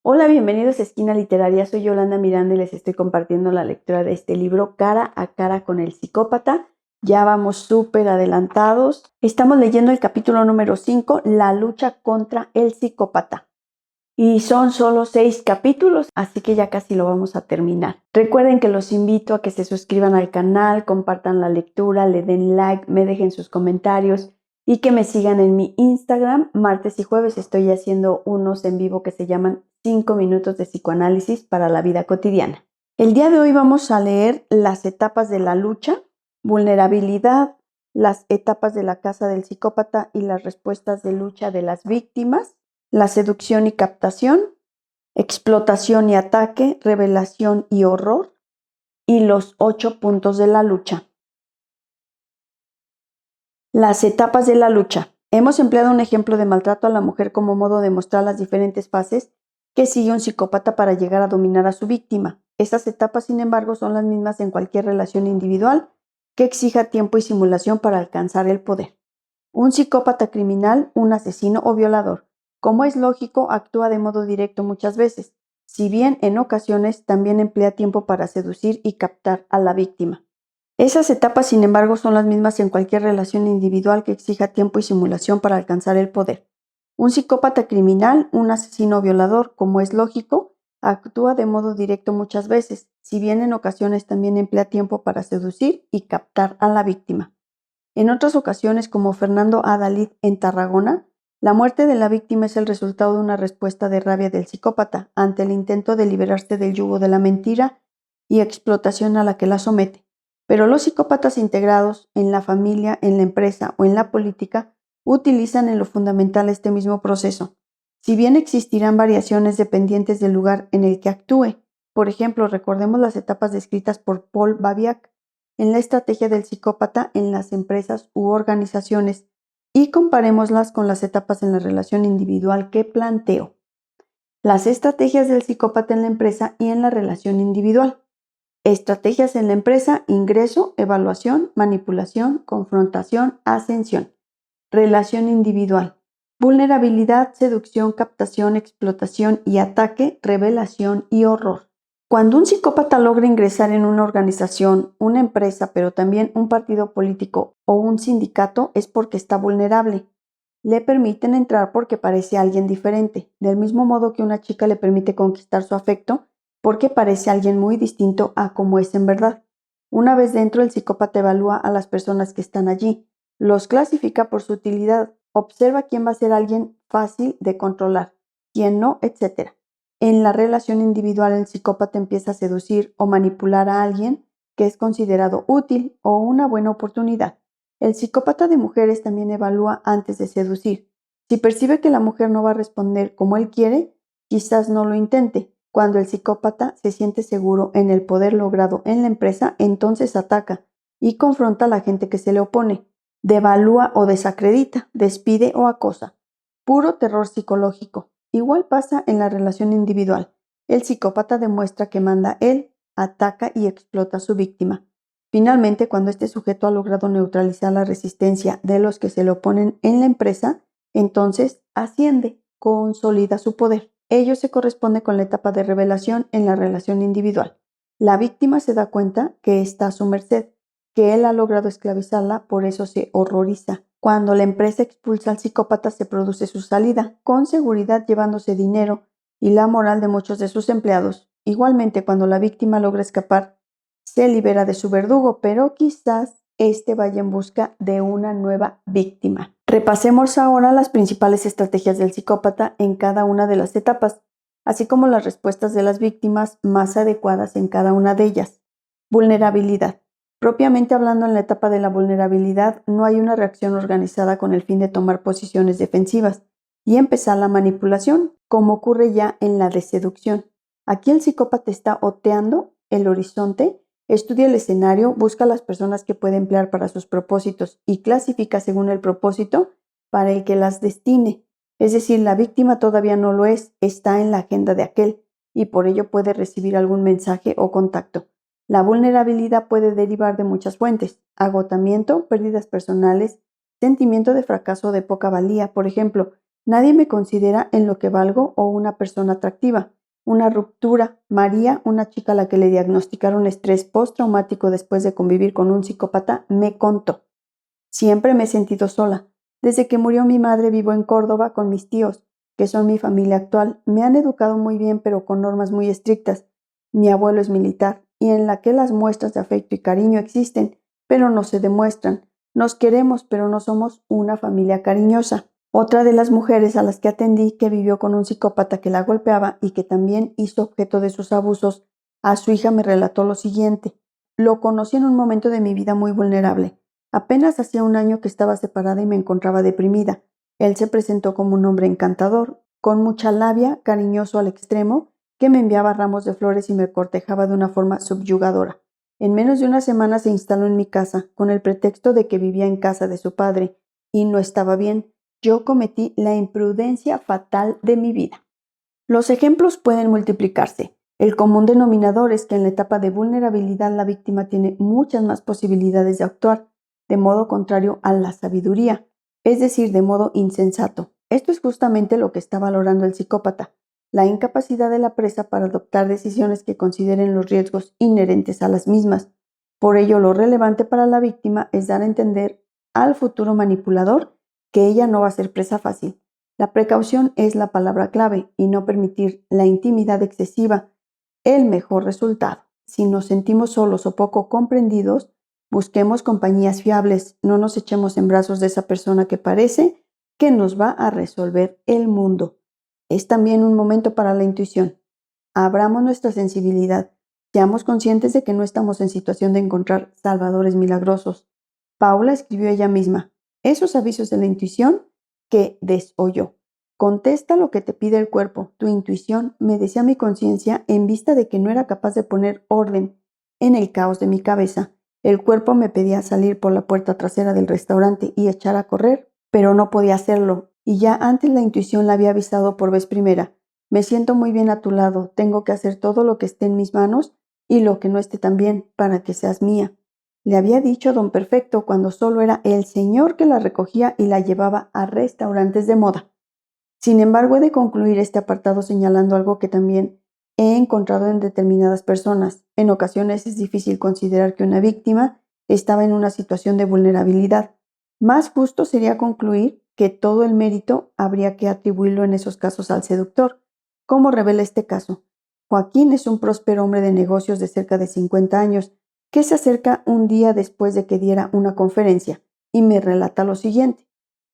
Hola, bienvenidos a Esquina Literaria. Soy Yolanda Miranda y les estoy compartiendo la lectura de este libro, Cara a cara con el psicópata. Ya vamos súper adelantados. Estamos leyendo el capítulo número 5, La lucha contra el psicópata. Y son solo 6 capítulos, así que ya casi lo vamos a terminar. Recuerden que los invito a que se suscriban al canal, compartan la lectura, le den like, me dejen sus comentarios y que me sigan en mi Instagram. Martes y jueves estoy haciendo unos en vivo que se llaman 5 minutos de psicoanálisis para la vida cotidiana. El día de hoy vamos a leer las etapas de la lucha, vulnerabilidad, las etapas de la casa del psicópata y las respuestas de lucha de las víctimas, la seducción y captación, explotación y ataque, revelación y horror, y los 8 puntos de la lucha. Las etapas de la lucha. Hemos empleado un ejemplo de maltrato a la mujer como modo de mostrar las diferentes fases que sigue un psicópata para llegar a dominar a su víctima. Estas etapas, sin embargo, son las mismas en cualquier relación individual que exija tiempo y simulación para alcanzar el poder. Un psicópata criminal, un asesino o violador, como es lógico, actúa de modo directo muchas veces, si bien en ocasiones también emplea tiempo para seducir y captar a la víctima. Esas etapas, sin embargo, son las mismas en cualquier relación individual que exija tiempo y simulación para alcanzar el poder. Un psicópata criminal, un asesino o violador, como es lógico, actúa de modo directo muchas veces, si bien en ocasiones también emplea tiempo para seducir y captar a la víctima. En otras ocasiones, como Fernando Adalid en Tarragona, la muerte de la víctima es el resultado de una respuesta de rabia del psicópata ante el intento de liberarse del yugo de la mentira y explotación a la que la somete. Pero los psicópatas integrados en la familia, en la empresa o en la política utilizan en lo fundamental este mismo proceso. Si bien existirán variaciones dependientes del lugar en el que actúe, por ejemplo, recordemos las etapas descritas por Paul Babiak en la estrategia del psicópata en las empresas u organizaciones y comparémoslas con las etapas en la relación individual que planteo. Las estrategias del psicópata en la empresa y en la relación individual. Estrategias en la empresa: ingreso, evaluación, manipulación, confrontación, ascensión. Relación individual: vulnerabilidad, seducción, captación, explotación y ataque, revelación y horror. Cuando un psicópata logra ingresar en una organización, una empresa, pero también un partido político o un sindicato, es porque está vulnerable. Le permiten entrar porque parece alguien diferente, del mismo modo que una chica le permite conquistar su afecto porque parece alguien muy distinto a como es en verdad. Una vez dentro, el psicópata evalúa a las personas que están allí, los clasifica por su utilidad, observa quién va a ser alguien fácil de controlar, quién no, etc. En la relación individual, el psicópata empieza a seducir o manipular a alguien que es considerado útil o una buena oportunidad. El psicópata de mujeres también evalúa antes de seducir. Si percibe que la mujer no va a responder como él quiere, quizás no lo intente. Cuando el psicópata se siente seguro en el poder logrado en la empresa, entonces ataca y confronta a la gente que se le opone, devalúa o desacredita, despide o acosa. Puro terror psicológico. Igual pasa en la relación individual. El psicópata demuestra que manda él, ataca y explota a su víctima. Finalmente, cuando este sujeto ha logrado neutralizar la resistencia de los que se le oponen en la empresa, entonces asciende, consolida su poder. Ello se corresponde con la etapa de revelación en la relación individual. La víctima se da cuenta que está a su merced, que él ha logrado esclavizarla, por eso se horroriza. Cuando la empresa expulsa al psicópata, se produce su salida, con seguridad llevándose dinero y la moral de muchos de sus empleados. Igualmente, cuando la víctima logra escapar, se libera de su verdugo, pero quizás éste vaya en busca de una nueva víctima. Repasemos ahora las principales estrategias del psicópata en cada una de las etapas, así como las respuestas de las víctimas más adecuadas en cada una de ellas. Vulnerabilidad. Propiamente hablando, en la etapa de la vulnerabilidad no hay una reacción organizada con el fin de tomar posiciones defensivas y empezar la manipulación, como ocurre ya en la de seducción. Aquí el psicópata está oteando el horizonte, estudia el escenario, busca las personas que puede emplear para sus propósitos y clasifica según el propósito para el que las destine. Es decir, la víctima todavía no lo es, está en la agenda de aquel y por ello puede recibir algún mensaje o contacto. La vulnerabilidad puede derivar de muchas fuentes: agotamiento, pérdidas personales, sentimiento de fracaso o de poca valía. Por ejemplo, Nadie me considera en lo que valgo o una persona atractiva. Una ruptura. María, una chica a la que le diagnosticaron estrés postraumático después de convivir con un psicópata, me contó. Siempre me he sentido sola. Desde que murió mi madre vivo en Córdoba con mis tíos, que son mi familia actual. Me han educado muy bien, pero con normas muy estrictas. Mi abuelo es militar, y en la que las muestras de afecto y cariño existen, pero no se demuestran. Nos queremos, pero no somos una familia cariñosa. Otra de las mujeres a las que atendí, que vivió con un psicópata que la golpeaba y que también hizo objeto de sus abusos, a su hija me relató lo siguiente. Lo conocí en un momento de mi vida muy vulnerable. Apenas hacía un año que estaba separada y me encontraba deprimida. Él se presentó como un hombre encantador, con mucha labia, cariñoso al extremo, que me enviaba ramos de flores y me cortejaba de una forma subyugadora. En menos de una semana se instaló en mi casa, con el pretexto de que vivía en casa de su padre, y no estaba bien. Yo cometí la imprudencia fatal de mi vida. Los ejemplos pueden multiplicarse. El común denominador es que en la etapa de vulnerabilidad la víctima tiene muchas más posibilidades de actuar, de modo contrario a la sabiduría, es decir, de modo insensato. Esto es justamente lo que está valorando el psicópata, la incapacidad de la presa para adoptar decisiones que consideren los riesgos inherentes a las mismas. Por ello, lo relevante para la víctima es dar a entender al futuro manipulador que ella no va a ser presa fácil. La precaución es la palabra clave y no permitir la intimidad excesiva, el mejor resultado. Si nos sentimos solos o poco comprendidos, busquemos compañías fiables, no nos echemos en brazos de esa persona que parece que nos va a resolver el mundo. Es también un momento para la intuición. Abramos nuestra sensibilidad, seamos conscientes de que no estamos en situación de encontrar salvadores milagrosos. Paula escribió ella misma, esos avisos de la intuición que desoyó. Contesta lo que te pide el cuerpo, tu intuición, me decía mi conciencia en vista de que no era capaz de poner orden en el caos de mi cabeza. El cuerpo me pedía salir por la puerta trasera del restaurante y echar a correr, pero no podía hacerlo, y ya antes la intuición la había avisado por vez primera. Me siento muy bien a tu lado, tengo que hacer todo lo que esté en mis manos y lo que no esté tan bien para que seas mía. Le había dicho don Perfecto cuando solo era el señor que la recogía y la llevaba a restaurantes de moda. Sin embargo, he de concluir este apartado señalando algo que también he encontrado en determinadas personas. En ocasiones es difícil considerar que una víctima estaba en una situación de vulnerabilidad. Más justo sería concluir que todo el mérito habría que atribuirlo en esos casos al seductor. Como revela este caso, Joaquín es un próspero hombre de negocios de cerca de 50 años que se acerca un día después de que diera una conferencia y me relata lo siguiente.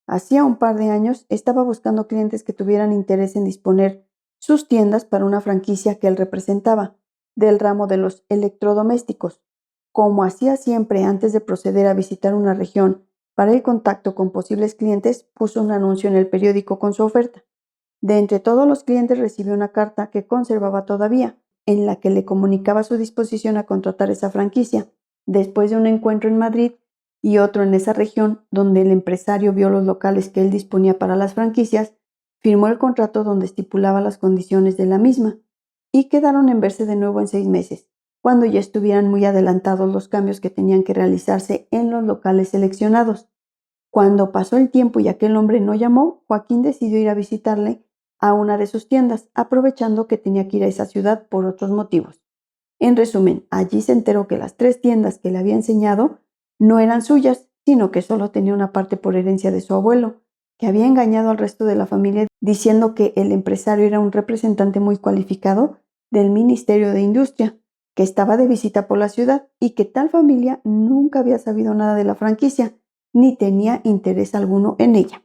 Hacía un par de años estaba buscando clientes que tuvieran interés en disponer sus tiendas para una franquicia que él representaba, del ramo de los electrodomésticos. Como hacía siempre antes de proceder a visitar una región para el contacto con posibles clientes, puso un anuncio en el periódico con su oferta. De entre todos los clientes recibió una carta que conservaba todavía, en la que le comunicaba su disposición a contratar esa franquicia, después de un encuentro en Madrid y otro en esa región donde el empresario vio los locales que él disponía para las franquicias, firmó el contrato donde estipulaba las condiciones de la misma, y quedaron en verse de nuevo en 6 meses, cuando ya estuvieran muy adelantados los cambios que tenían que realizarse en los locales seleccionados. Cuando pasó el tiempo y aquel hombre no llamó, Joaquín decidió ir a visitarle a una de sus tiendas, aprovechando que tenía que ir a esa ciudad por otros motivos. En resumen, allí se enteró que las 3 tiendas que le había enseñado no eran suyas, sino que solo tenía una parte por herencia de su abuelo, que había engañado al resto de la familia diciendo que el empresario era un representante muy cualificado del Ministerio de Industria, que estaba de visita por la ciudad y que tal familia nunca había sabido nada de la franquicia, ni tenía interés alguno en ella.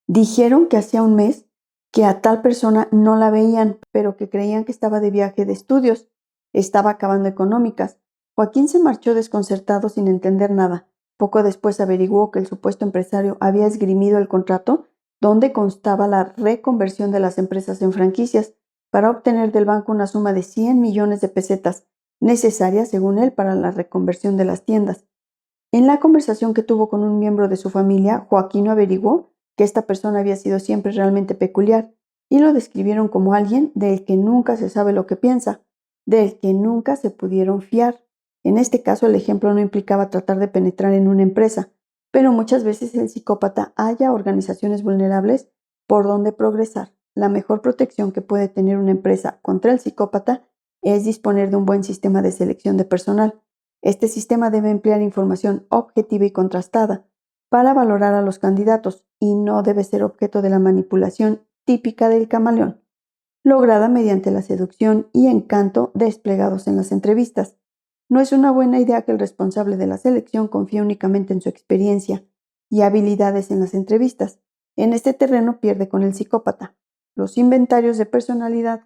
Dijeron que hacía un mes que a tal persona no la veían, pero que creían que estaba de viaje de estudios. Estaba acabando económicas. Joaquín se marchó desconcertado sin entender nada. Poco después averiguó que el supuesto empresario había esgrimido el contrato donde constaba la reconversión de las empresas en franquicias para obtener del banco una suma de 100 millones de pesetas, necesarias, según él, para la reconversión de las tiendas. En la conversación que tuvo con un miembro de su familia, Joaquín averiguó que esta persona había sido siempre realmente peculiar y lo describieron como alguien del que nunca se sabe lo que piensa, del que nunca se pudieron fiar. En este caso, el ejemplo no implicaba tratar de penetrar en una empresa, pero muchas veces el psicópata halla organizaciones vulnerables por dónde progresar. La mejor protección que puede tener una empresa contra el psicópata es disponer de un buen sistema de selección de personal. Este sistema debe emplear información objetiva y contrastada para valorar a los candidatos y no debe ser objeto de la manipulación típica del camaleón, lograda mediante la seducción y encanto desplegados en las entrevistas. No es una buena idea que el responsable de la selección confíe únicamente en su experiencia y habilidades en las entrevistas. En este terreno pierde con el psicópata. Los inventarios de personalidad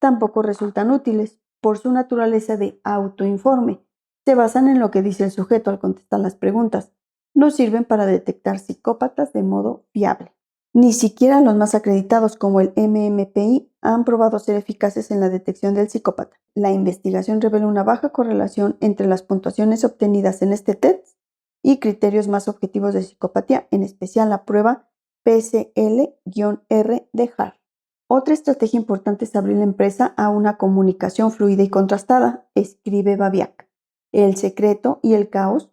tampoco resultan útiles por su naturaleza de autoinforme. Se basan en lo que dice el sujeto al contestar las preguntas. No sirven para detectar psicópatas de modo fiable. Ni siquiera los más acreditados como el MMPI han probado ser eficaces en la detección del psicópata. La investigación revela una baja correlación entre las puntuaciones obtenidas en este test y criterios más objetivos de psicopatía, en especial la prueba PCL-R de Hart. Otra estrategia importante es abrir la empresa a una comunicación fluida y contrastada, escribe Babiak. El secreto y el caos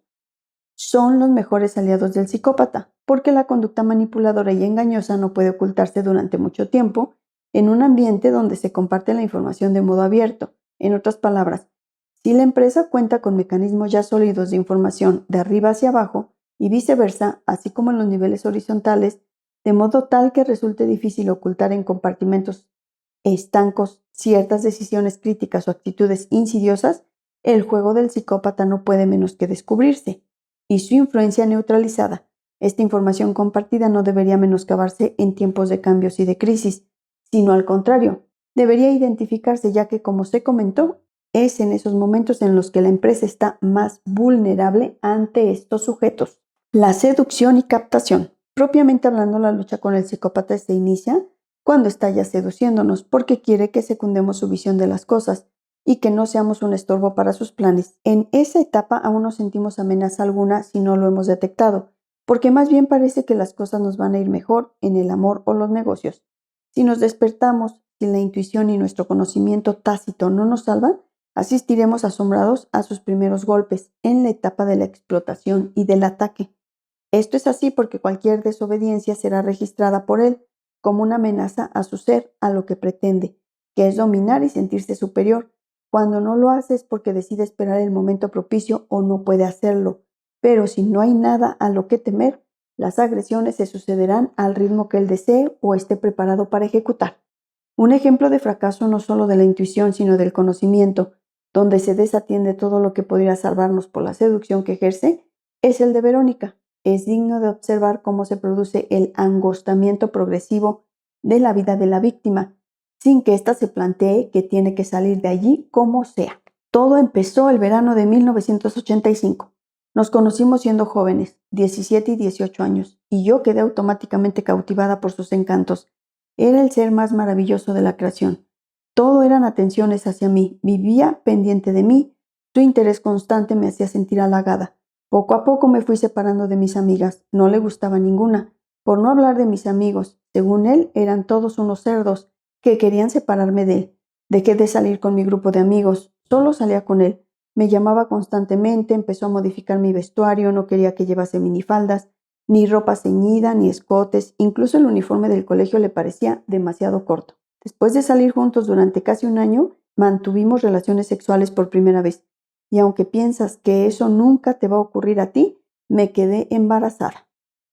son los mejores aliados del psicópata, porque la conducta manipuladora y engañosa no puede ocultarse durante mucho tiempo en un ambiente donde se comparte la información de modo abierto. En otras palabras, si la empresa cuenta con mecanismos ya sólidos de información de arriba hacia abajo y viceversa, así como en los niveles horizontales, de modo tal que resulte difícil ocultar en compartimentos estancos ciertas decisiones críticas o actitudes insidiosas, el juego del psicópata no puede menos que descubrirse y su influencia neutralizada. Esta información compartida no debería menoscabarse en tiempos de cambios y de crisis, sino al contrario, debería identificarse, ya que, como se comentó, es en esos momentos en los que la empresa está más vulnerable ante estos sujetos. La seducción y captación. Propiamente hablando, la lucha con el psicópata se inicia cuando está ya seduciéndonos, porque quiere que secundemos su visión de las cosas y que no seamos un estorbo para sus planes. En esa etapa aún no sentimos amenaza alguna si no lo hemos detectado, porque más bien parece que las cosas nos van a ir mejor en el amor o los negocios. Si nos despertamos, si la intuición y nuestro conocimiento tácito no nos salvan, asistiremos asombrados a sus primeros golpes en la etapa de la explotación y del ataque. Esto es así porque cualquier desobediencia será registrada por él como una amenaza a su ser, a lo que pretende, que es dominar y sentirse superior. Cuando no lo hace es porque decide esperar el momento propicio o no puede hacerlo. Pero si no hay nada a lo que temer, las agresiones se sucederán al ritmo que él desee o esté preparado para ejecutar. Un ejemplo de fracaso no solo de la intuición, sino del conocimiento, donde se desatiende todo lo que podría salvarnos por la seducción que ejerce, es el de Verónica. Es digno de observar cómo se produce el angostamiento progresivo de la vida de la víctima, sin que ésta se plantee que tiene que salir de allí como sea. Todo empezó el verano de 1985. Nos conocimos siendo jóvenes, 17 y 18 años, y yo quedé automáticamente cautivada por sus encantos. Era el ser más maravilloso de la creación. Todo eran atenciones hacia mí, vivía pendiente de mí, su interés constante me hacía sentir halagada. Poco a poco me fui separando de mis amigas, no le gustaba ninguna, por no hablar de mis amigos. Según él, eran todos unos cerdos que querían separarme de él. Dejé de salir con mi grupo de amigos, solo salía con él. Me llamaba constantemente, empezó a modificar mi vestuario, no quería que llevase minifaldas, ni ropa ceñida, ni escotes, incluso el uniforme del colegio le parecía demasiado corto. Después de salir juntos durante casi un año, mantuvimos relaciones sexuales por primera vez. Y aunque piensas que eso nunca te va a ocurrir a ti, me quedé embarazada.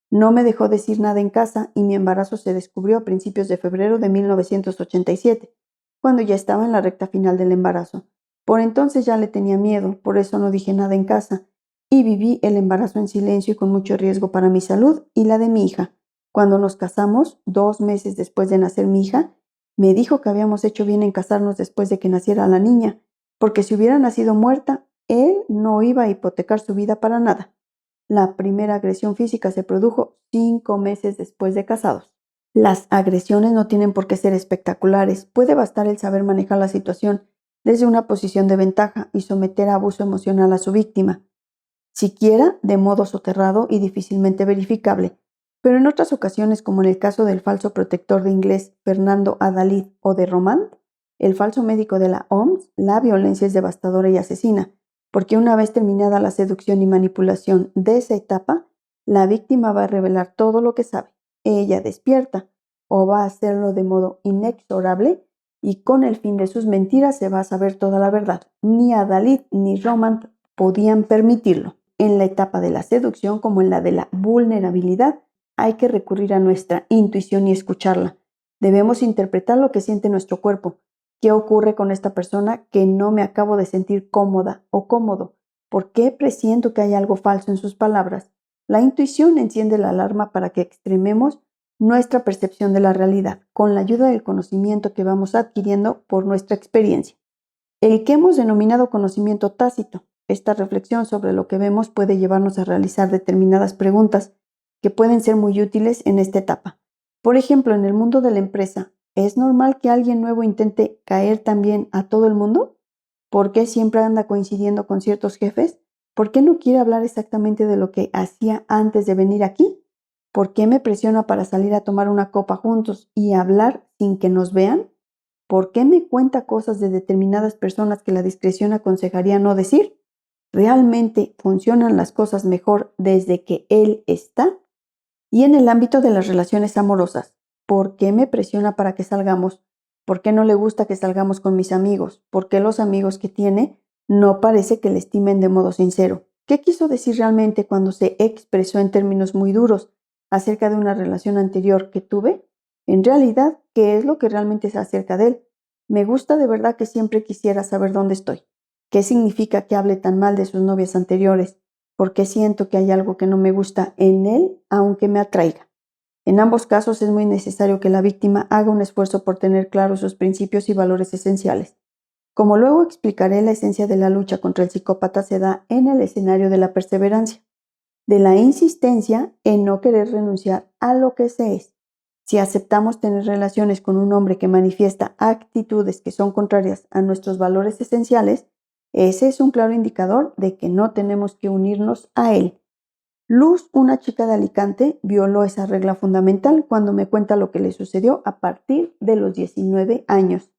No me dejó decir nada en casa y mi embarazo se descubrió a principios de febrero de 1987, cuando ya estaba en la recta final del embarazo. Por entonces ya le tenía miedo, por eso no dije nada en casa, y viví el embarazo en silencio y con mucho riesgo para mi salud y la de mi hija. Cuando nos casamos, 2 meses después de nacer mi hija, me dijo que habíamos hecho bien en casarnos después de que naciera la niña, porque si hubiera nacido muerta, él no iba a hipotecar su vida para nada. La primera agresión física se produjo 5 meses después de casados. Las agresiones no tienen por qué ser espectaculares. Puede bastar el saber manejar la situación desde una posición de ventaja y someter a abuso emocional a su víctima, siquiera de modo soterrado y difícilmente verificable. Pero en otras ocasiones, como en el caso del falso protector de inglés Fernando Adalid o de Román, el falso médico de la OMS, la violencia es devastadora y asesina, porque una vez terminada la seducción y manipulación de esa etapa, la víctima va a revelar todo lo que sabe. Ella despierta, o va a hacerlo de modo inexorable y con el fin de sus mentiras se va a saber toda la verdad. Ni Adalid ni Roman podían permitirlo. En la etapa de la seducción como en la de la vulnerabilidad, hay que recurrir a nuestra intuición y escucharla. Debemos interpretar lo que siente nuestro cuerpo. ¿Qué ocurre con esta persona que no me acabo de sentir cómoda o cómodo? ¿Por qué presiento que hay algo falso en sus palabras? La intuición enciende la alarma para que extrememos nuestra percepción de la realidad, con la ayuda del conocimiento que vamos adquiriendo por nuestra experiencia. El que hemos denominado conocimiento tácito. Esta reflexión sobre lo que vemos puede llevarnos a realizar determinadas preguntas que pueden ser muy útiles en esta etapa. Por ejemplo, en el mundo de la empresa, ¿es normal que alguien nuevo intente caer también a todo el mundo? ¿Por qué siempre anda coincidiendo con ciertos jefes? ¿Por qué no quiere hablar exactamente de lo que hacía antes de venir aquí? ¿Por qué me presiona para salir a tomar una copa juntos y hablar sin que nos vean? ¿Por qué me cuenta cosas de determinadas personas que la discreción aconsejaría no decir? ¿Realmente funcionan las cosas mejor desde que él está? Y en el ámbito de las relaciones amorosas, ¿por qué me presiona para que salgamos? ¿Por qué no le gusta que salgamos con mis amigos? ¿Por qué los amigos que tiene no parece que le estimen de modo sincero? ¿Qué quiso decir realmente cuando se expresó en términos muy duros acerca de una relación anterior que tuve? En realidad, ¿qué es lo que realmente se acerca de él? Me gusta de verdad que siempre quisiera saber dónde estoy. ¿Qué significa que hable tan mal de sus novias anteriores? Porque siento que hay algo que no me gusta en él, aunque me atraiga. En ambos casos es muy necesario que la víctima haga un esfuerzo por tener claros sus principios y valores esenciales. Como luego explicaré, la esencia de la lucha contra el psicópata se da en el escenario de la perseverancia, de la insistencia en no querer renunciar a lo que se es. Si aceptamos tener relaciones con un hombre que manifiesta actitudes que son contrarias a nuestros valores esenciales, ese es un claro indicador de que no tenemos que unirnos a él. Luz, una chica de Alicante, violó esa regla fundamental cuando me cuenta lo que le sucedió a partir de los 19 años,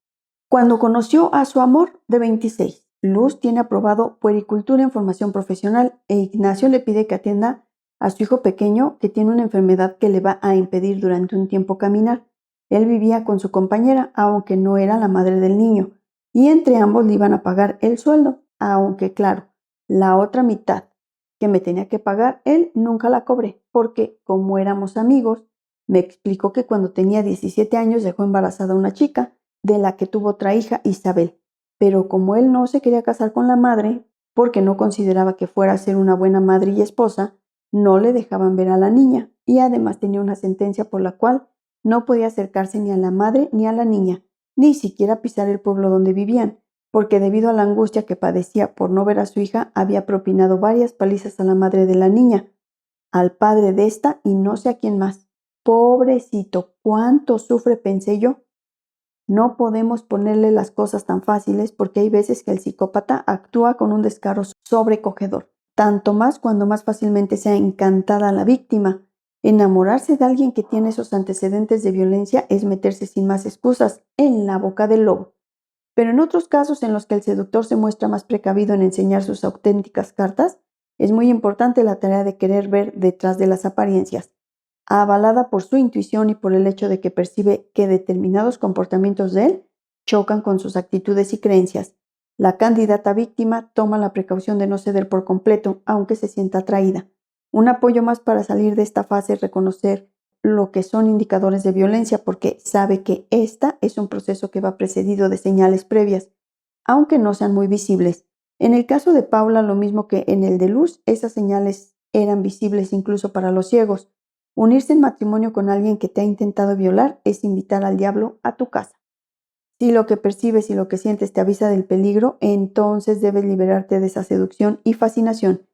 cuando conoció a su amor de 26. Luz tiene aprobado puericultura en formación profesional e Ignacio le pide que atienda a su hijo pequeño que tiene una enfermedad que le va a impedir durante un tiempo caminar. Él vivía con su compañera, aunque no era la madre del niño, y entre ambos le iban a pagar el sueldo, aunque claro, la otra mitad que me tenía que pagar, él nunca la cobré, porque como éramos amigos, me explicó que cuando tenía 17 años dejó embarazada a una chica, de la que tuvo otra hija, Isabel. Pero como él no se quería casar con la madre, porque no consideraba que fuera a ser una buena madre y esposa, no le dejaban ver a la niña, y además tenía una sentencia por la cual no podía acercarse ni a la madre ni a la niña, ni siquiera pisar el pueblo donde vivían, porque debido a la angustia que padecía por no ver a su hija, había propinado varias palizas a la madre de la niña, al padre de esta y no sé a quién más. Pobrecito, cuánto sufre, pensé yo. No podemos ponerle las cosas tan fáciles porque hay veces que el psicópata actúa con un descaro sobrecogedor, tanto más cuando más fácilmente sea encantada la víctima. Enamorarse de alguien que tiene esos antecedentes de violencia es meterse sin más excusas en la boca del lobo. Pero en otros casos en los que el seductor se muestra más precavido en enseñar sus auténticas cartas, es muy importante la tarea de querer ver detrás de las apariencias, avalada por su intuición y por el hecho de que percibe que determinados comportamientos de él chocan con sus actitudes y creencias. La candidata víctima toma la precaución de no ceder por completo, aunque se sienta atraída. Un apoyo más para salir de esta fase es reconocer lo que son indicadores de violencia, porque sabe que esta es un proceso que va precedido de señales previas, aunque no sean muy visibles. En el caso de Paula, lo mismo que en el de Luz, esas señales eran visibles incluso para los ciegos. Unirse en matrimonio con alguien que te ha intentado violar es invitar al diablo a tu casa. Si lo que percibes y lo que sientes te avisa del peligro, entonces debes liberarte de esa seducción y fascinación.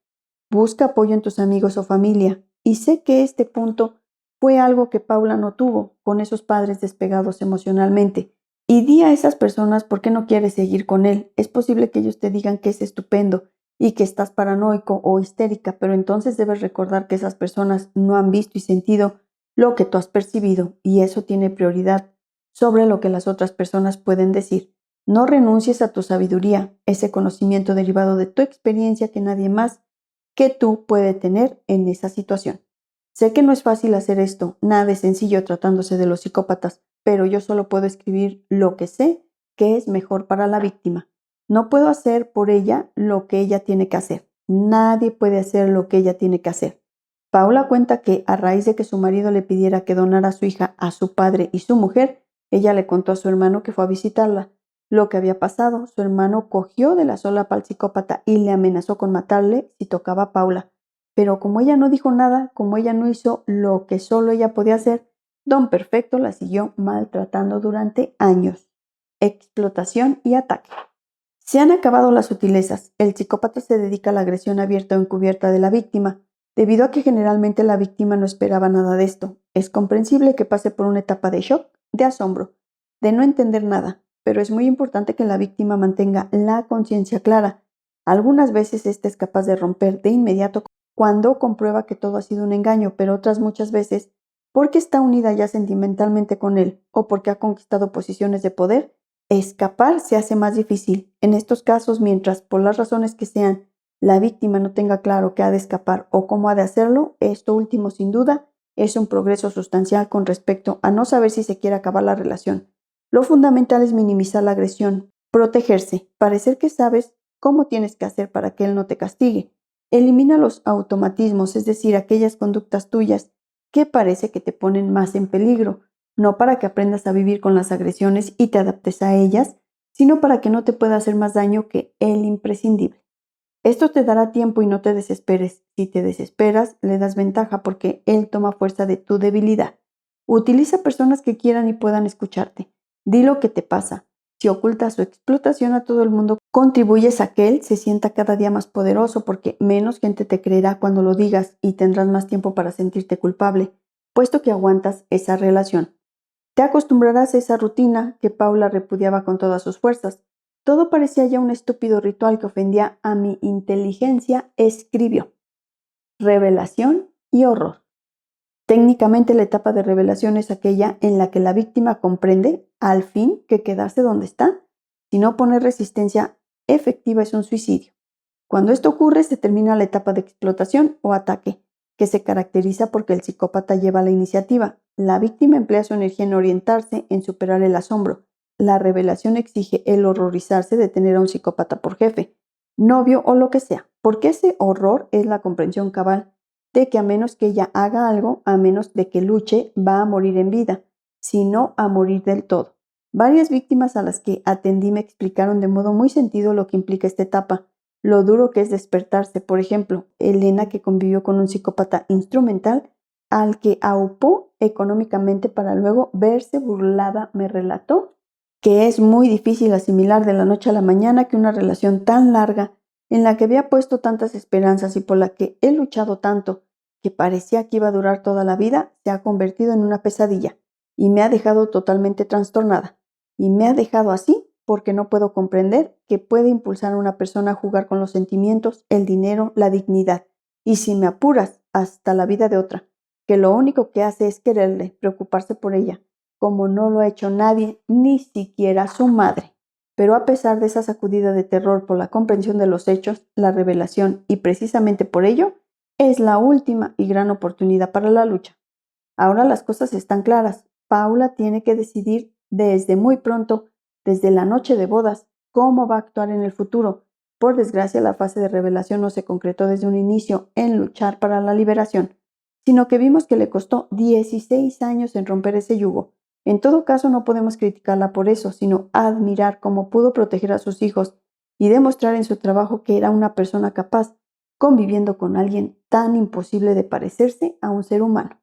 Busca apoyo en tus amigos o familia. Y sé que este punto fue algo que Paula no tuvo con esos padres despegados emocionalmente. Y di a esas personas por qué no quieres seguir con él. Es posible que ellos te digan que es estupendo y que estás paranoico o histérica, pero entonces debes recordar que esas personas no han visto y sentido lo que tú has percibido, y eso tiene prioridad sobre lo que las otras personas pueden decir. No renuncies a tu sabiduría, ese conocimiento derivado de tu experiencia que nadie más que tú puede tener en esa situación. Sé que no es fácil hacer esto, nada es sencillo tratándose de los psicópatas, pero yo solo puedo escribir lo que sé que es mejor para la víctima. No puedo hacer por ella lo que ella tiene que hacer. Nadie puede hacer lo que ella tiene que hacer. Paula cuenta que a raíz de que su marido le pidiera que donara a su hija a su padre y su mujer, ella le contó a su hermano que fue a visitarla. Lo que había pasado, su hermano cogió de la solapa al psicópata y le amenazó con matarle si tocaba a Paula. Pero como ella no dijo nada, como ella no hizo lo que solo ella podía hacer, Don Perfecto la siguió maltratando durante años. Explotación y ataque. Se han acabado las sutilezas. El psicópata se dedica a la agresión abierta o encubierta de la víctima, debido a que generalmente la víctima no esperaba nada de esto. Es comprensible que pase por una etapa de shock, de asombro, de no entender nada, pero es muy importante que la víctima mantenga la conciencia clara. Algunas veces ésta es capaz de romper de inmediato cuando comprueba que todo ha sido un engaño, pero otras muchas veces, porque está unida ya sentimentalmente con él o porque ha conquistado posiciones de poder, escapar se hace más difícil. En estos casos, mientras, por las razones que sean, la víctima no tenga claro que ha de escapar o cómo ha de hacerlo, esto último, sin duda, es un progreso sustancial con respecto a no saber si se quiere acabar la relación. Lo fundamental es minimizar la agresión, protegerse, parecer que sabes cómo tienes que hacer para que él no te castigue. Elimina los automatismos, es decir, aquellas conductas tuyas que parece que te ponen más en peligro, no para que aprendas a vivir con las agresiones y te adaptes a ellas, sino para que no te pueda hacer más daño que el imprescindible. Esto te dará tiempo y no te desesperes. Si te desesperas, le das ventaja porque él toma fuerza de tu debilidad. Utiliza personas que quieran y puedan escucharte. Di lo que te pasa. Si ocultas su explotación a todo el mundo, contribuyes a que él se sienta cada día más poderoso porque menos gente te creerá cuando lo digas y tendrás más tiempo para sentirte culpable, puesto que aguantas esa relación. Te acostumbrarás a esa rutina que Paula repudiaba con todas sus fuerzas. Todo parecía ya un estúpido ritual que ofendía a mi inteligencia, escribió. Revelación y horror. Técnicamente la etapa de revelación es aquella en la que la víctima comprende, al fin, que quedarse donde está, si no poner resistencia efectiva es un suicidio. Cuando esto ocurre, se termina la etapa de explotación o ataque, que se caracteriza porque el psicópata lleva la iniciativa. La víctima emplea su energía en orientarse, en superar el asombro. La revelación exige el horrorizarse de tener a un psicópata por jefe, novio o lo que sea, porque ese horror es la comprensión cabal de que a menos que ella haga algo, a menos de que luche, va a morir en vida, sino a morir del todo. Varias víctimas a las que atendí me explicaron de modo muy sentido lo que implica esta etapa, lo duro que es despertarse. Por ejemplo, Elena, que convivió con un psicópata instrumental al que aupó económicamente para luego verse burlada, me relató que es muy difícil asimilar de la noche a la mañana que una relación tan larga, en la que había puesto tantas esperanzas y por la que he luchado tanto, que parecía que iba a durar toda la vida, se ha convertido en una pesadilla y me ha dejado totalmente trastornada. Y me ha dejado así porque no puedo comprender que puede impulsar a una persona a jugar con los sentimientos, el dinero, la dignidad, y si me apuras, hasta la vida de otra, que lo único que hace es quererle, preocuparse por ella, como no lo ha hecho nadie, ni siquiera su madre. Pero a pesar de esa sacudida de terror por la comprensión de los hechos, la revelación, y precisamente por ello, es la última y gran oportunidad para la lucha. Ahora las cosas están claras. Paula tiene que decidir desde muy pronto, desde la noche de bodas, cómo va a actuar en el futuro. Por desgracia, la fase de revelación no se concretó desde un inicio en luchar para la liberación, sino que vimos que le costó 16 años en romper ese yugo. En todo caso, no podemos criticarla por eso, sino admirar cómo pudo proteger a sus hijos y demostrar en su trabajo que era una persona capaz, conviviendo con alguien tan imposible de parecerse a un ser humano.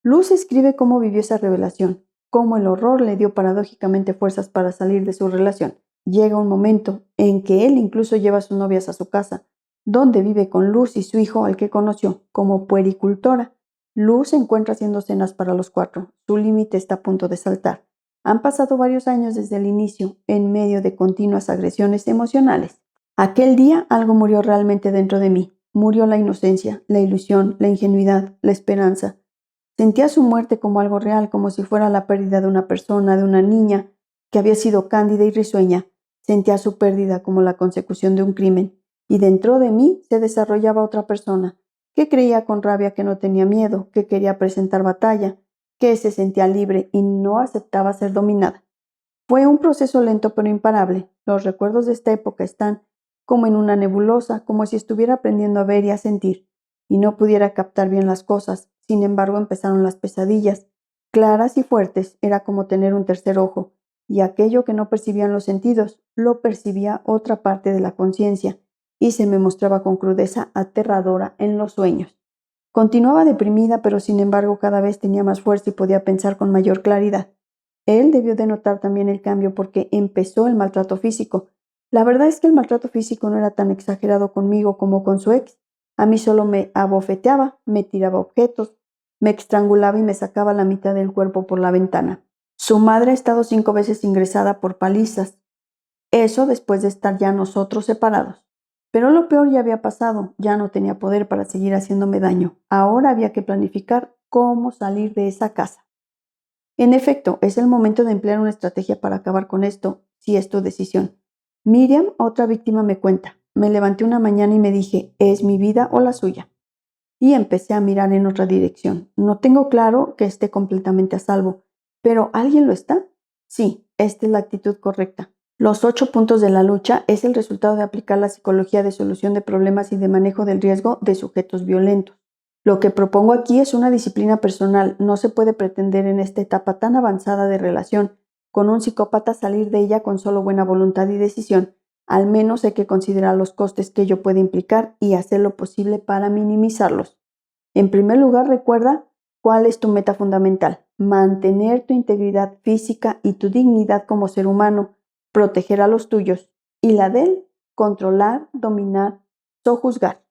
Luz escribe cómo vivió esa revelación, cómo el horror le dio paradójicamente fuerzas para salir de su relación. Llega un momento en que él incluso lleva a sus novias a su casa, donde vive con Luz y su hijo al que conoció como puericultora. Luz se encuentra haciendo cenas para los 4. Su límite está a punto de saltar. Han pasado varios años desde el inicio, en medio de continuas agresiones emocionales. Aquel día algo murió realmente dentro de mí. Murió la inocencia, la ilusión, la ingenuidad, la esperanza. Sentía su muerte como algo real, como si fuera la pérdida de una persona, de una niña que había sido cándida y risueña. Sentía su pérdida como la consecución de un crimen, y dentro de mí se desarrollaba otra persona, que creía con rabia que no tenía miedo, que quería presentar batalla, que se sentía libre y no aceptaba ser dominada. Fue un proceso lento pero imparable. Los recuerdos de esta época están como en una nebulosa, como si estuviera aprendiendo a ver y a sentir, y no pudiera captar bien las cosas. Sin embargo, empezaron las pesadillas. Claras y fuertes, era como tener un tercer ojo, y aquello que no percibían los sentidos, lo percibía otra parte de la conciencia, y se me mostraba con crudeza aterradora en los sueños. Continuaba deprimida, pero sin embargo cada vez tenía más fuerza y podía pensar con mayor claridad. Él debió de notar también el cambio porque empezó el maltrato físico. La verdad es que el maltrato físico no era tan exagerado conmigo como con su ex. A mí solo me abofeteaba, me tiraba objetos, me estrangulaba y me sacaba la mitad del cuerpo por la ventana. Su madre ha estado 5 veces ingresada por palizas. Eso después de estar ya nosotros separados. Pero lo peor ya había pasado, ya no tenía poder para seguir haciéndome daño. Ahora había que planificar cómo salir de esa casa. En efecto, es el momento de emplear una estrategia para acabar con esto, si es tu decisión. Miriam, otra víctima, me cuenta. Me levanté una mañana y me dije, ¿es mi vida o la suya? Y empecé a mirar en otra dirección. No tengo claro que esté completamente a salvo, pero ¿alguien lo está? Sí, esta es la actitud correcta. Los 8 puntos de la lucha es el resultado de aplicar la psicología de solución de problemas y de manejo del riesgo de sujetos violentos. Lo que propongo aquí es una disciplina personal. No se puede pretender en esta etapa tan avanzada de relación con un psicópata salir de ella con solo buena voluntad y decisión. Al menos hay que considerar los costes que ello puede implicar y hacer lo posible para minimizarlos. En primer lugar, recuerda cuál es tu meta fundamental: mantener tu integridad física y tu dignidad como ser humano, proteger a los tuyos, y la de él, controlar, dominar, sojuzgar.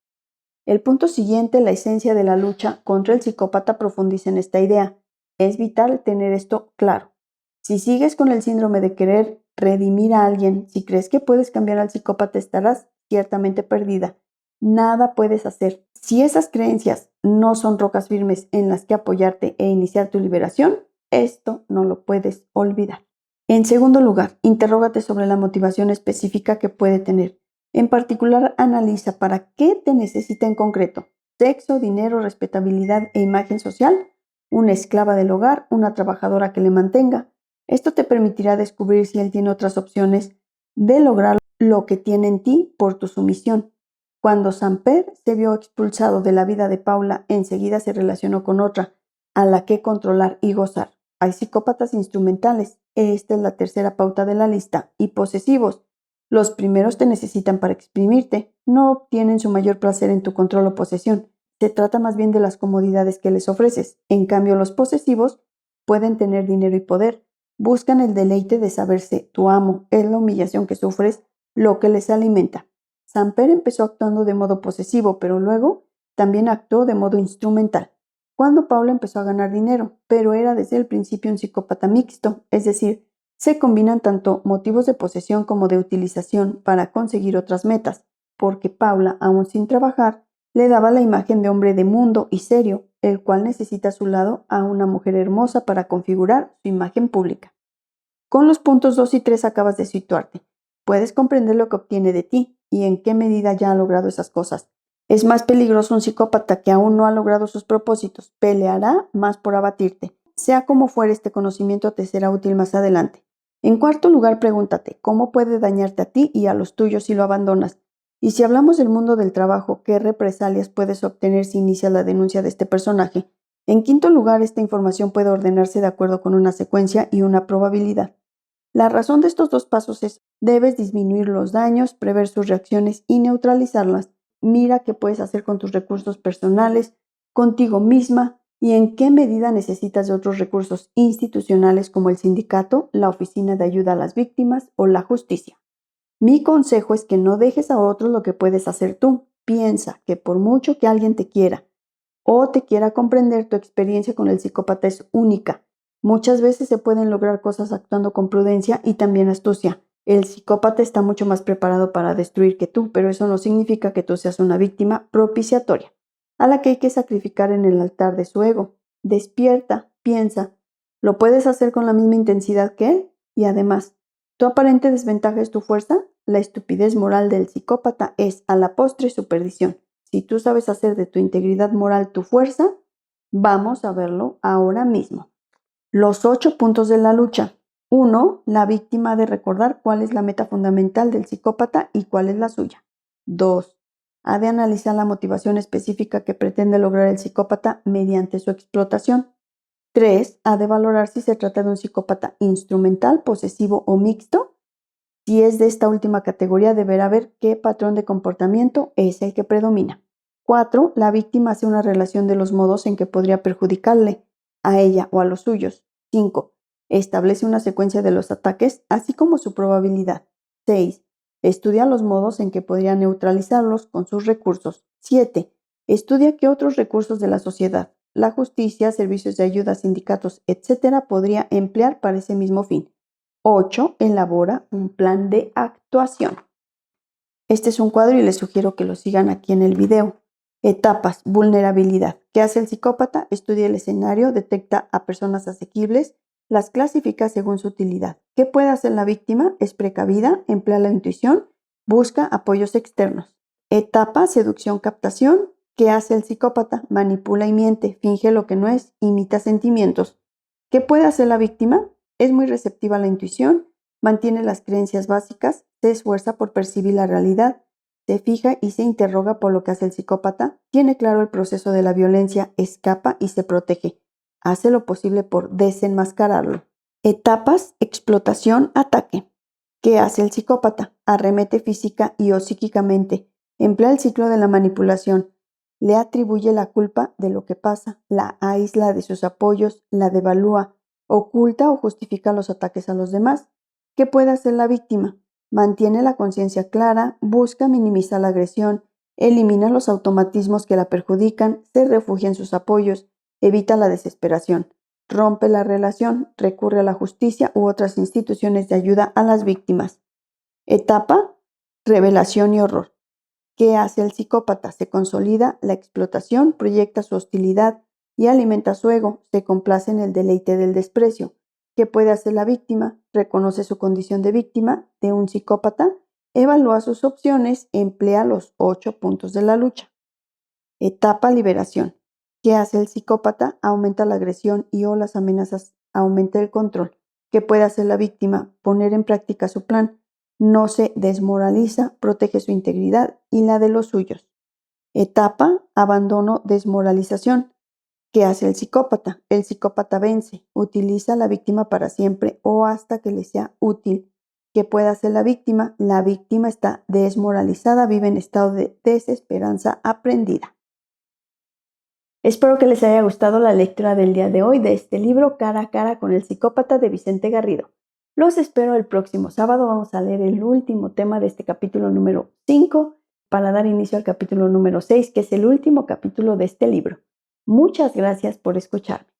El punto siguiente, la esencia de la lucha contra el psicópata, profundiza en esta idea. Es vital tener esto claro. Si sigues con el síndrome de querer redimir a alguien, si crees que puedes cambiar al psicópata, estarás ciertamente perdida. Nada puedes hacer. Si esas creencias no son rocas firmes en las que apoyarte e iniciar tu liberación, esto no lo puedes olvidar. En segundo lugar, interrógate sobre la motivación específica que puede tener. En particular, analiza para qué te necesita en concreto: sexo, dinero, respetabilidad e imagen social, una esclava del hogar, una trabajadora que le mantenga. Esto te permitirá descubrir si él tiene otras opciones de lograr lo que tiene en ti por tu sumisión. Cuando Samper se vio expulsado de la vida de Paula, enseguida se relacionó con otra, a la que controlar y gozar. Hay psicópatas instrumentales, esta es la tercera pauta de la lista, y posesivos. Los primeros te necesitan para exprimirte, no obtienen su mayor placer en tu control o posesión. Se trata más bien de las comodidades que les ofreces. En cambio, los posesivos pueden tener dinero y poder. Buscan el deleite de saberse tu amo. Es la humillación que sufres lo que les alimenta. Samper empezó actuando de modo posesivo, pero luego también actuó de modo instrumental. Cuando Paula empezó a ganar dinero, pero era desde el principio un psicópata mixto, es decir, se combinan tanto motivos de posesión como de utilización para conseguir otras metas, porque Paula, aún sin trabajar, le daba la imagen de hombre de mundo y serio, el cual necesita a su lado a una mujer hermosa para configurar su imagen pública. Con los puntos 2 y 3 acabas de situarte. Puedes comprender lo que obtiene de ti y en qué medida ya ha logrado esas cosas. Es más peligroso un psicópata que aún no ha logrado sus propósitos. Peleará más por abatirte. Sea como fuere, este conocimiento te será útil más adelante. En cuarto lugar, pregúntate, ¿cómo puede dañarte a ti y a los tuyos si lo abandonas? Y si hablamos del mundo del trabajo, ¿qué represalias puedes obtener si inicias la denuncia de este personaje? En quinto lugar, esta información puede ordenarse de acuerdo con una secuencia y una probabilidad. La razón de estos 2 pasos es: debes disminuir los daños, prever sus reacciones y neutralizarlas. Mira qué puedes hacer con tus recursos personales, contigo misma, y en qué medida necesitas de otros recursos institucionales como el sindicato, la oficina de ayuda a las víctimas o la justicia. Mi consejo es que no dejes a otros lo que puedes hacer tú. Piensa que por mucho que alguien te quiera o te quiera comprender, tu experiencia con el psicópata es única. Muchas veces se pueden lograr cosas actuando con prudencia y también astucia. El psicópata está mucho más preparado para destruir que tú, pero eso no significa que tú seas una víctima propiciatoria, a la que hay que sacrificar en el altar de su ego. Despierta, piensa. ¿Lo puedes hacer con la misma intensidad que él? Y además, ¿tu aparente desventaja es tu fuerza? La estupidez moral del psicópata es, a la postre, su perdición. Si tú sabes hacer de tu integridad moral tu fuerza, vamos a verlo ahora mismo. Los 8 puntos de la lucha. 1. La víctima ha de recordar cuál es la meta fundamental del psicópata y cuál es la suya. 2. Ha de analizar la motivación específica que pretende lograr el psicópata mediante su explotación. 3. Ha de valorar si se trata de un psicópata instrumental, posesivo o mixto. Si es de esta última categoría, deberá ver qué patrón de comportamiento es el que predomina. 4. La víctima hace una relación de los modos en que podría perjudicarle a ella o a los suyos. 5. Establece una secuencia de los ataques, así como su probabilidad. 6. Estudia los modos en que podría neutralizarlos con sus recursos. 7. Estudia qué otros recursos de la sociedad, la justicia, servicios de ayuda, sindicatos, etc., podría emplear para ese mismo fin. 8. Elabora un plan de actuación. Este es un cuadro y les sugiero que lo sigan aquí en el video. Etapas, vulnerabilidad. ¿Qué hace el psicópata? Estudia el escenario, detecta a personas asequibles, las clasifica según su utilidad. ¿Qué puede hacer la víctima? Es precavida, emplea la intuición, busca apoyos externos. Etapa, seducción, captación. ¿Qué hace el psicópata? Manipula y miente, finge lo que no es, imita sentimientos. ¿Qué puede hacer la víctima? Es muy receptiva a la intuición, mantiene las creencias básicas, se esfuerza por percibir la realidad, se fija y se interroga por lo que hace el psicópata, tiene claro el proceso de la violencia, escapa y se protege. Hace lo posible por desenmascararlo. Etapas, explotación, ataque. ¿Qué hace el psicópata? Arremete física y o psíquicamente, emplea el ciclo de la manipulación, le atribuye la culpa de lo que pasa, la aísla de sus apoyos, la devalúa, oculta o justifica los ataques a los demás. ¿Qué puede hacer la víctima? Mantiene la conciencia clara, busca minimizar la agresión, elimina los automatismos que la perjudican, se refugia en sus apoyos, evita la desesperación, rompe la relación, recurre a la justicia u otras instituciones de ayuda a las víctimas. Etapa, revelación y horror. ¿Qué hace el psicópata? Se consolida la explotación, proyecta su hostilidad y alimenta su ego, se complace en el deleite del desprecio. ¿Qué puede hacer la víctima? Reconoce su condición de víctima de un psicópata, evalúa sus opciones, emplea los 8 puntos de la lucha. Etapa, liberación. ¿Qué hace el psicópata? Aumenta la agresión y o las amenazas, aumenta el control. ¿Qué puede hacer la víctima? Poner en práctica su plan. No se desmoraliza, protege su integridad y la de los suyos. Etapa, abandono, desmoralización. ¿Qué hace el psicópata? El psicópata vence, utiliza a la víctima para siempre o hasta que le sea útil. ¿Qué puede hacer la víctima? La víctima está desmoralizada, vive en estado de desesperanza aprendida. Espero que les haya gustado la lectura del día de hoy de este libro Cara a cara con el psicópata de Vicente Garrido. Los espero el próximo sábado. Vamos a leer el último tema de este capítulo número 5 para dar inicio al capítulo número 6, que es el último capítulo de este libro. Muchas gracias por escucharme.